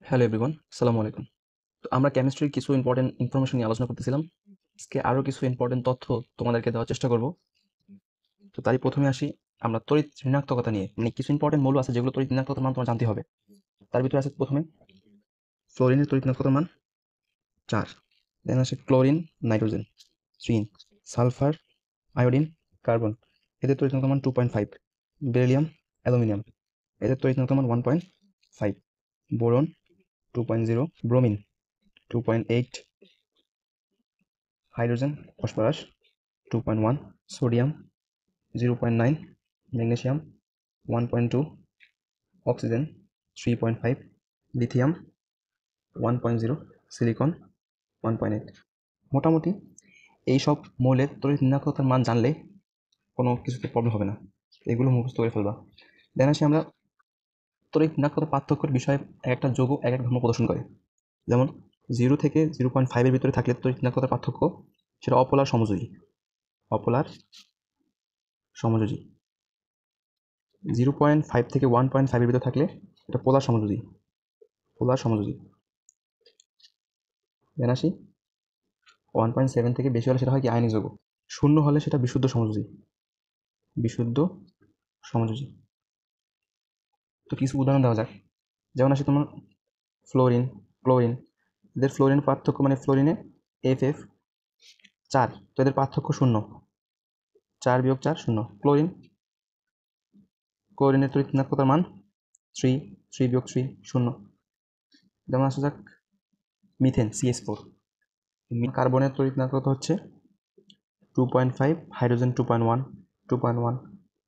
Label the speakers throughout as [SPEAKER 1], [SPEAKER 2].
[SPEAKER 1] Hello everyone, আসসালামু আলাইকুম। তো আমরা কেমিস্ট্রির কিছু ইম্পর্টেন্ট ইনফরমেশন নিয়ে আলোচনা করতেছিলাম। আজকে আরও কিছু ইম্পর্টেন্ট তথ্য তোমাদেরকে দেওয়ার চেষ্টা করব। তো তারই প্রথমে আসি আমরা তড়িৎ ঋণাত্মকতা নিয়ে। মানে কিছু ইম্পর্টেন্ট মৌল আছে যেগুলো তড়িৎ ঋণাত্মকতার মান তোমার জানতে হবে। তার ভিতরে আছে প্রথমে ফ্লোরিনের তড়িৎ ঋণাত্মকতার মান 4। দেন আসে chlorine, nitrogen, zinc, sulphur, iodine, carbon. এদের তড়িৎ ঋণাত্মকতার মান 2.5। বেরিলিয়াম, অ্যালুমিনিয়াম, এদের তড়িৎ ঋণাত্মকতার মান 1.5। Boron 2.0, bromine 2.8, hydrogen, phosphorus 2.1, sodium 0.9, magnesium 1.2, oxygen 3.5, lithium 1.0, silicon 1.8। মোটামুটি এই সব মৌলের তড়িৎ ঋণাত্মকতার মান জানলে কোনো কিছুতে প্রবলেম হবে না, এগুলো মুখস্থ করে ফেলবা। দেন আসি আমরা তড়িৎ ঋণাত্মকতার পার্থক্যের বিষয়ে এক একটা যৌগ এক এক ধর্ম প্রদর্শন করে। যেমন 0 থেকে 0.5 ভিতরে থাকলে তড়িৎ ঋণাত্মকতার পার্থক্য সেটা অপোলার সমযোজী। অপোলার সমযোজী 0.5 থেকে 1.5 ভিতরে থাকলে এটা পোলার সমযোজী। পোলার সমযোজী। দেন আসি 1.7 থেকে বেশি হলে সেটা হয় কি আয়নিক যৌগ। 0 হলে সেটা বিশুদ্ধ সমযোজী। বিশুদ্ধ সমযোজী। তো কিছু উদাহরণ দেওয়া যাক। যেমন আসি তোমার ফ্লোরিন, ক্লোরিন। এদের ফ্লোরিন পার্থক্য মানে ফ্লোরিনে FF 4, তো এদের পার্থক্য 0। 4 বিয়োগ 4 0। ক্লোরিনের তড়িৎ ঋণাত্মকতার মান 3। 3 বিয়োগ 3 0। যেমন আসা যাক মিথেন CH4। কার্বনের তড়িৎ ঋণাত্মকতা হচ্ছে 2.5, হাইড্রোজেন 2.1, 2.1।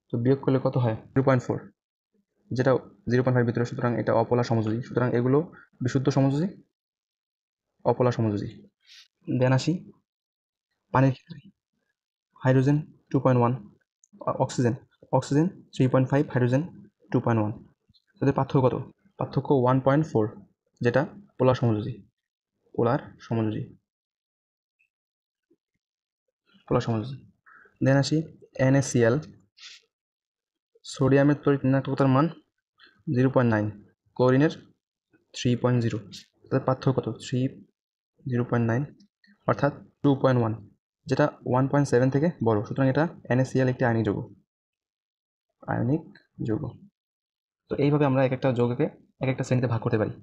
[SPEAKER 1] তো বিয়োগ করলে কত হয় 0.4, যেটা 0.5 ভিতরে, সুতরাং এটা অপোলার সমযোজী। সুতরাং এগুলো বিশুদ্ধ সমযোজী, অপোলার সমযোজী। দেন আসি পানির ক্ষেত্রে হাইড্রোজেন 2.1, অক্সিজেন 3.5, হাইড্রোজেন 2.1। তাদের পার্থক্য কত? পার্থক্য 1.4, যেটা পোলার সমযোজী। পোলার সমযোজী। পোলার সমযোজী। দেন আসি NaCl। সোডিয়ামের তড়িৎ ঋণাত্মকতার মান 0.9, ক্লোরিনের 3.0। তাদের পার্থক্য কত? 0.9 অর্থাৎ 2.1, যেটা 1.7 থেকে বড়। সুতরাং এটা NaCl একটি আয়নিক যৌগ। আয়নিক যৌগ। তো এইভাবে আমরা এক একটা যৌগকে এক একটা শ্রেণীতে ভাগ করতে পারি।